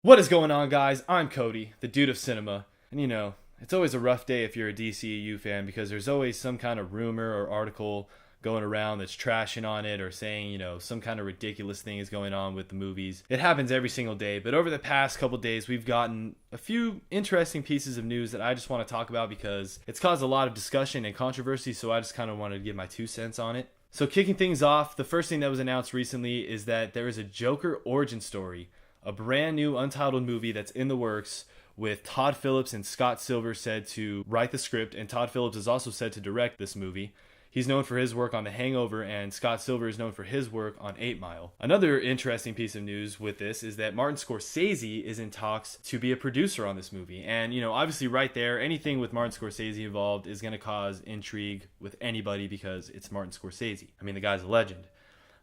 What is going on, guys? I'm Cody, the dude of cinema. And it's always a rough day if you're a DCEU fan because there's always some kind of rumor or article going around that's trashing on it or saying, some kind of ridiculous thing is going on with the movies. It happens every single day, but over the past couple days, we've gotten a few interesting pieces of news that I just want to talk about because it's caused a lot of discussion and controversy, so I just kind of wanted to give my 2 cents on it. So kicking things off, the first thing that was announced recently is that there is a Joker origin story, a brand new untitled movie that's in the works with Todd Phillips and Scott Silver said to write the script, and Todd Phillips is also said to direct this movie. He's known for his work on The Hangover, and Scott Silver is known for his work on 8 Mile. Another interesting piece of news with this is that Martin Scorsese is in talks to be a producer on this movie. And, obviously right there, anything with Martin Scorsese involved is going to cause intrigue with anybody because it's Martin Scorsese. I mean, the guy's a legend.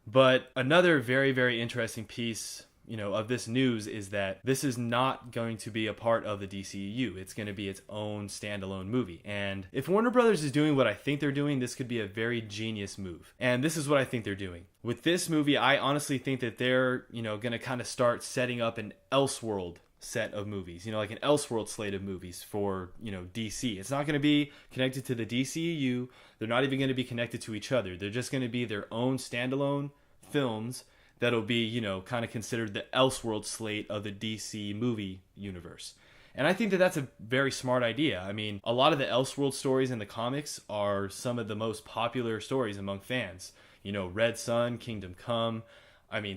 But another very, very interesting piece of this news is that this is not going to be a part of the DCEU. It's going to be its own standalone movie. And if Warner Brothers is doing what I think they're doing, this could be a very genius move. And this is what I think they're doing. With this movie, I honestly think that they're, going to kind of start setting up an Elseworld set of movies, like an Elseworld slate of movies for, DC. It's not going to be connected to the DCEU. They're not even going to be connected to each other. They're just going to be their own standalone films that'll be, kind of considered the Elseworld slate of the DC movie universe. And I think that that's a very smart idea. I mean, a lot of the Elseworld stories in the comics are some of the most popular stories among fans. Red Sun, Kingdom Come,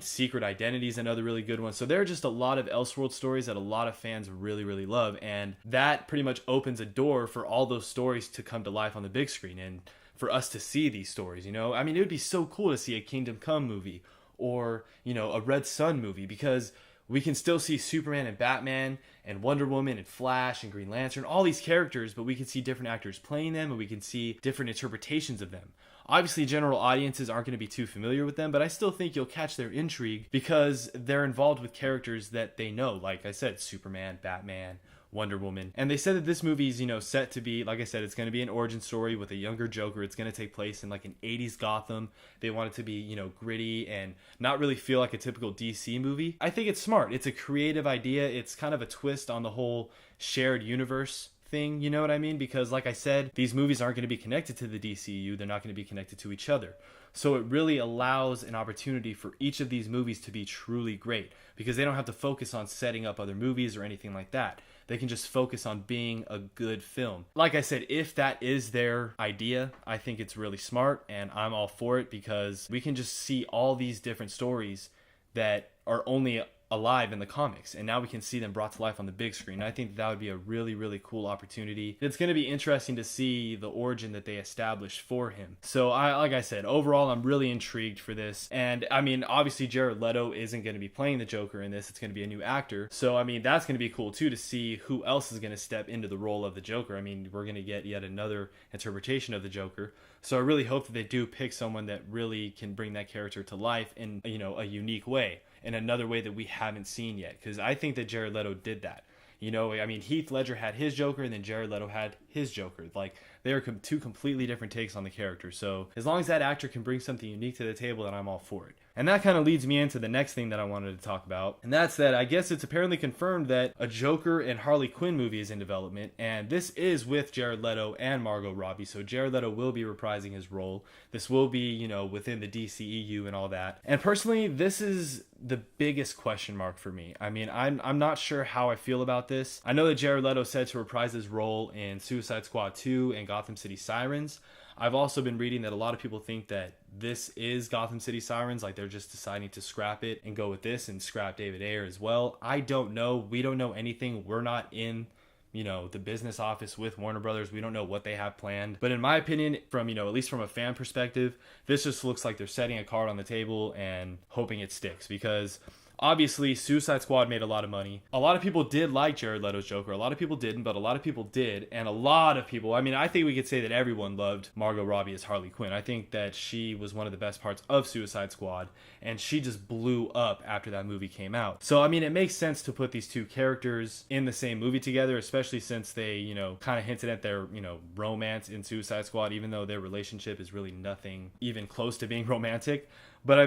Secret Identity is another really good one. So there are just a lot of Elseworld stories that a lot of fans really, really love. And that pretty much opens a door for all those stories to come to life on the big screen and for us to see these stories, it would be so cool to see a Kingdom Come movie or, a Red Sun movie, because we can still see Superman and Batman and Wonder Woman and Flash and Green Lantern, all these characters, but we can see different actors playing them and we can see different interpretations of them. Obviously, general audiences aren't going to be too familiar with them, but I still think you'll catch their intrigue because they're involved with characters that they know. Like I said, Superman, Batman, Wonder Woman. And they said that this movie is, set to be, like I said, it's going to be an origin story with a younger Joker. It's going to take place in like an 80s Gotham. They want it to be, gritty and not really feel like a typical DC movie. I think it's smart. It's a creative idea. It's kind of a twist on the whole shared universe thing, you know what I mean? Because like I said, these movies aren't going to be connected to the DCU. They're not going to be connected to each other. So it really allows an opportunity for each of these movies to be truly great because they don't have to focus on setting up other movies or anything like that. They can just focus on being a good film. Like I said, if that is their idea, I think it's really smart and I'm all for it because we can just see all these different stories that are only alive in the comics, and now we can see them brought to life on the big screen. I think that would be a really, really cool opportunity. It's going to be interesting to see the origin that they established for him. So like I said, overall, I'm really intrigued for this. And obviously Jared Leto isn't going to be playing the Joker in this. It's going to be a new actor. So that's going to be cool too to see who else is going to step into the role of the Joker. We're going to get yet another interpretation of the Joker. So I really hope that they do pick someone that really can bring that character to life in, a unique way, in another way that we haven't seen yet. Because I think that Jared Leto did that. Heath Ledger had his Joker and then Jared Leto had his Joker. Like, they are two completely different takes on the character. So as long as that actor can bring something unique to the table, then I'm all for it. And that kind of leads me into the next thing that I wanted to talk about. And that's that I guess it's apparently confirmed that a Joker and Harley Quinn movie is in development. And this is with Jared Leto and Margot Robbie. So Jared Leto will be reprising his role. This will be, within the DCEU and all that. And personally, this is the biggest question mark for me. I'm not sure how I feel about this. I know that Jared Leto said to reprise his role in Suicide Squad 2 and Gotham City Sirens. I've also been reading that a lot of people think that this is Gotham City Sirens, like they're just deciding to scrap it and go with this and scrap David Ayer as well. I don't know. We don't know anything. We're not in, the business office with Warner Brothers. We don't know what they have planned. But in my opinion, from, at least from a fan perspective, this just looks like they're setting a card on the table and hoping it sticks because obviously, Suicide Squad made a lot of money. A lot of people did like Jared Leto's Joker. A lot of people didn't, but a lot of people did. And a lot of people, I think we could say that everyone loved Margot Robbie as Harley Quinn. I think that she was one of the best parts of Suicide Squad, and she just blew up after that movie came out. So, it makes sense to put these two characters in the same movie together, especially since they, kind of hinted at their, romance in Suicide Squad, even though their relationship is really nothing even close to being romantic. But I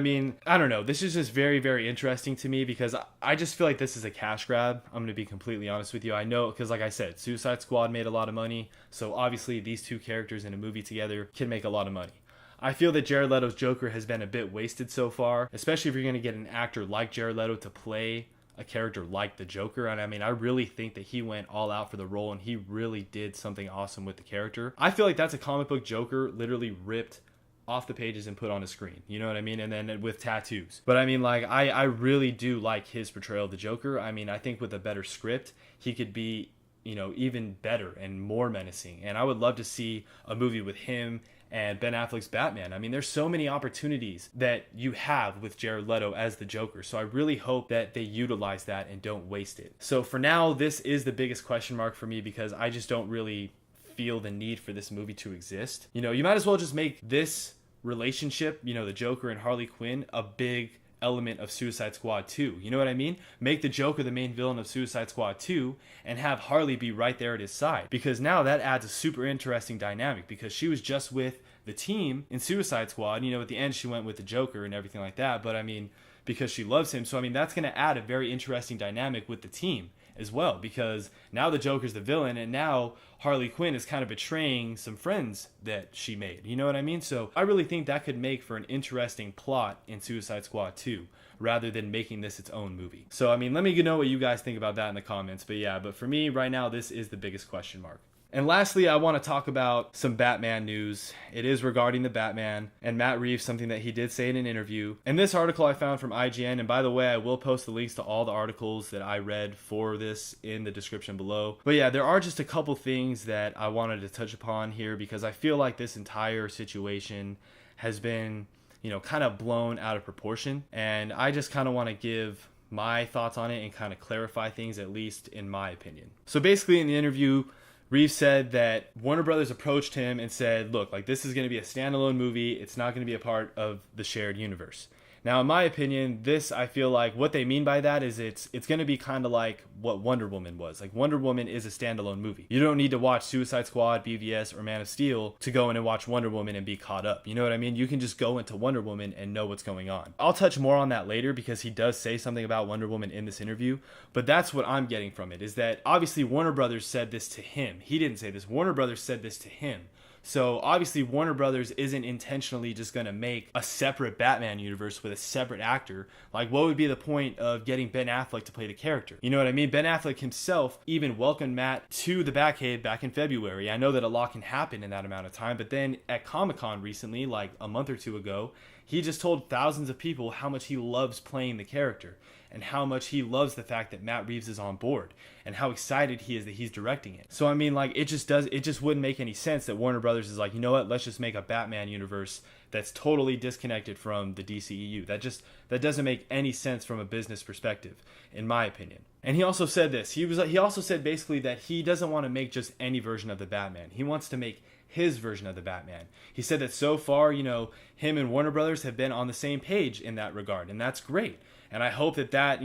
don't know. This is just very, very interesting to to me because I just feel like this is a cash grab. I'm going to be completely honest with you. I know, because like I said, Suicide Squad made a lot of money. So obviously these two characters in a movie together can make a lot of money. I feel that Jared Leto's Joker has been a bit wasted so far, especially if you're going to get an actor like Jared Leto to play a character like the Joker. And I mean, I really think that he went all out for the role and he really did something awesome with the character. I feel like that's a comic book Joker literally ripped off the pages and put on a screen, you know what I mean? And then with tattoos. But I mean, like, I really do like his portrayal of the Joker. I mean, I think with a better script, he could be, you know, even better and more menacing. And I would love to see a movie with him and Ben Affleck's Batman. I mean, there's so many opportunities that you have with Jared Leto as the Joker. So I really hope that they utilize that and don't waste it. So for now, this is the biggest question mark for me because I just don't really feel the need for this movie to exist. You know, you might as well just make this relationship, you know, the Joker and Harley Quinn, a big element of Suicide Squad 2. You know what I mean? Make the Joker the main villain of Suicide Squad 2 and have Harley be right there at his side. Because now that adds a super interesting dynamic because she was just with the team in Suicide Squad. You know, at the end she went with the Joker and everything like that. But I mean, because she loves him. So I mean, that's going to add a very interesting dynamic with the team as well, because now the Joker's the villain and now Harley Quinn is kind of betraying some friends that she made. You know what I mean? So I really think that could make for an interesting plot in Suicide Squad 2 rather than making this its own movie. So I mean, let me know what you guys think about that in the comments. But yeah, but for me right now, this is the biggest question mark. And lastly, I want to talk about some Batman news. It is regarding the Batman and Matt Reeves, something that he did say in an interview. And this article I found from IGN, and by the way, I will post the links to all the articles that I read for this in the description below. But yeah, there are just a couple things that I wanted to touch upon here because I feel like this entire situation has been, you know, kind of blown out of proportion. And I just kind of want to give my thoughts on it and kind of clarify things, at least in my opinion. So basically in the interview, Reeves said that Warner Brothers approached him and said, look, like this is going to be a standalone movie. It's not going to be a part of the shared universe. Now, in my opinion, this, I feel like what they mean by that is it's going to be kind of like what Wonder Woman was. Like Wonder Woman is a standalone movie. You don't need to watch Suicide Squad, BVS, or Man of Steel to go in and watch Wonder Woman and be caught up. You know what I mean? You can just go into Wonder Woman and know what's going on. I'll touch more on that later because he does say something about Wonder Woman in this interview, but that's what I'm getting from it, is that obviously Warner Brothers said this to him. He didn't say this. Warner Brothers said this to him. So obviously Warner Brothers isn't intentionally just going to make a separate Batman universe with a separate actor. Like, what would be the point of getting Ben Affleck to play the character? You know what I mean? Ben Affleck himself even welcomed Matt to the Batcave back in February. I know that a lot can happen in that amount of time, but then at Comic-Con recently, like a month or two ago, he just told thousands of people how much he loves playing the character and how much he loves the fact that Matt Reeves is on board and how excited he is that he's directing it. So I mean, like, it just wouldn't make any sense that Warner Brothers is like, you know what, let's just make a Batman universe that's totally disconnected from the DCEU. That doesn't make any sense from a business perspective, in my opinion. And he also said this. He also said basically that he doesn't want to make just any version of the Batman. He wants to make his version of the Batman. He said that so far, you know, him and Warner Brothers have been on the same page in that regard, and that's great. And I hope that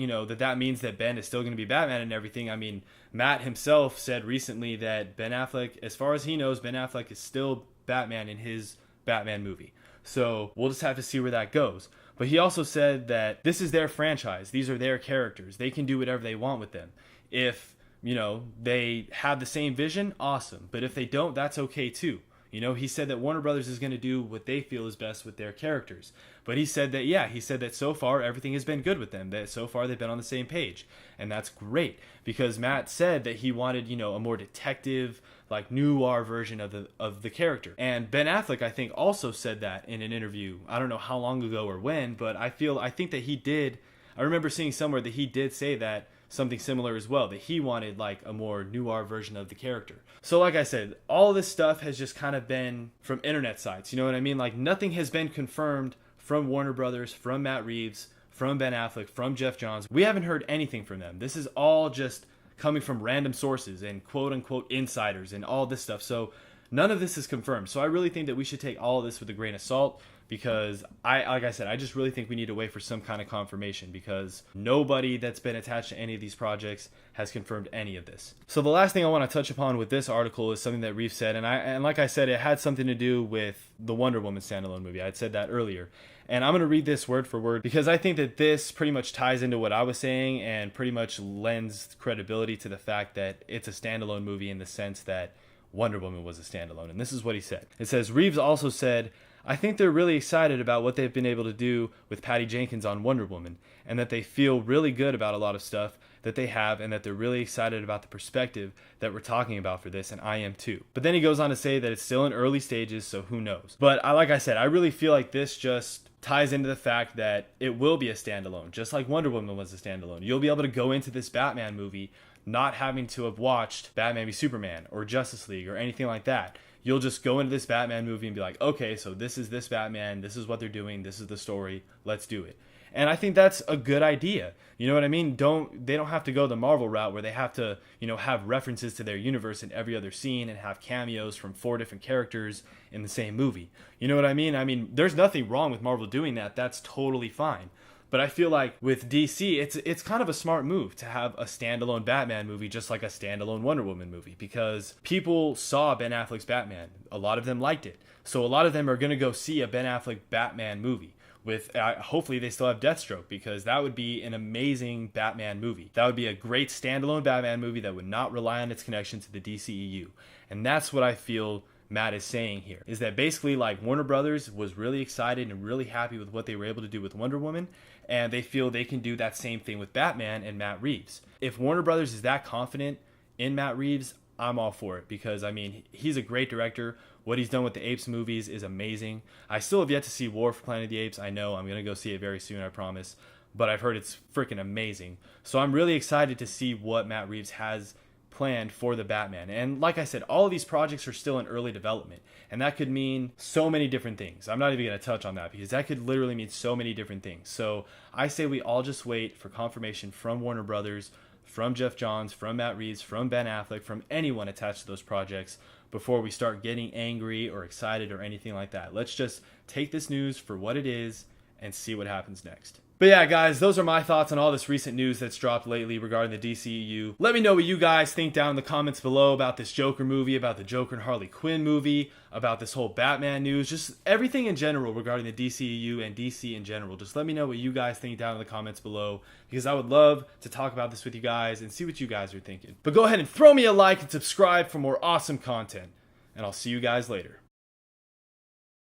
means that Ben is still going to be Batman and everything. I mean, Matt himself said recently that Ben Affleck, as far as he knows, Ben Affleck is still Batman in his Batman movie. So we'll just have to see where that goes. But he also said that this is their franchise. These are their characters. They can do whatever they want with them. If, you know, they have the same vision, awesome. But if they don't, that's okay too. You know, he said that Warner Brothers is going to do what they feel is best with their characters. But he said that so far everything has been good with them. That so far they've been on the same page. And that's great because Matt said that he wanted, you know, a more detective, like noir version of the character. And Ben Affleck, I think, also said that in an interview. I don't know how long ago or when, but I think that he did. I remember seeing somewhere that he did say that something similar as well, that he wanted like a more noir version of the character. So like I said, all this stuff has just kind of been from internet sites, you know what I mean? Like nothing has been confirmed from Warner Brothers, from Matt Reeves, from Ben Affleck, from Jeff Johns. We haven't heard anything from them. This is all just coming from random sources and quote unquote insiders and all this stuff. So None of this is confirmed. So I really think that we should take all of this with a grain of salt, because like I said, I just really think we need to wait for some kind of confirmation, because nobody that's been attached to any of these projects has confirmed any of this. So the last thing I want to touch upon with this article is something that Reeves said, and like I said, it had something to do with the Wonder Woman standalone movie. I had said that earlier. And I'm going to read this word for word, because I think that this pretty much ties into what I was saying and pretty much lends credibility to the fact that it's a standalone movie in the sense that Wonder Woman was a standalone. And this is what he said. It says, Reeves also said, I think they're really excited about what they've been able to do with Patty Jenkins on Wonder Woman, and that they feel really good about a lot of stuff that they have, and that they're really excited about the perspective that we're talking about for this, and I am too. But then he goes on to say that it's still in early stages, so who knows. But like I said, I really feel like this just ties into the fact that it will be a standalone, just like Wonder Woman was a standalone. You'll be able to go into this Batman movie not having to have watched Batman v Superman or Justice League or anything like that. You'll just go into this Batman movie and be like, okay, so this is this Batman, this is what they're doing, this is the story, let's do it. And I think that's a good idea. You know what I mean? They don't have to go the Marvel route where they have to, have references to their universe in every other scene and have cameos from 4 different characters in the same movie. You know what I mean? I mean, there's nothing wrong with Marvel doing that. That's totally fine. But I feel like with DC, it's kind of a smart move to have a standalone Batman movie just like a standalone Wonder Woman movie, because people saw Ben Affleck's Batman. A lot of them liked it. So a lot of them are going to go see a Ben Affleck Batman movie. With hopefully they still have Deathstroke, because that would be an amazing Batman movie. That would be a great standalone Batman movie that would not rely on its connection to the DCEU. And that's what I feel Matt is saying here, is that basically like Warner Brothers was really excited and really happy with what they were able to do with Wonder Woman, and they feel they can do that same thing with Batman and Matt Reeves. If Warner Brothers is that confident in Matt Reeves, I'm all for it, because I mean, he's a great director. What he's done with the Apes movies is amazing. I still have yet to see War for Planet of the Apes. I know I'm going to go see it very soon, I promise. But I've heard it's freaking amazing. So I'm really excited to see what Matt Reeves has planned for the Batman. And like I said, all of these projects are still in early development. And that could mean so many different things. I'm not even going to touch on that, because that could literally mean so many different things. So I say we all just wait for confirmation from Warner Brothers, from Jeff Johns, from Matt Reeves, from Ben Affleck, from anyone attached to those projects before we start getting angry or excited or anything like that. Let's just take this news for what it is and see what happens next. But yeah, guys, those are my thoughts on all this recent news that's dropped lately regarding the DCEU. Let me know what you guys think down in the comments below about this Joker movie, about the Joker and Harley Quinn movie, about this whole Batman news, just everything in general regarding the DCEU and DC in general. Just let me know what you guys think down in the comments below, because I would love to talk about this with you guys and see what you guys are thinking. But go ahead and throw me a like and subscribe for more awesome content, and I'll see you guys later.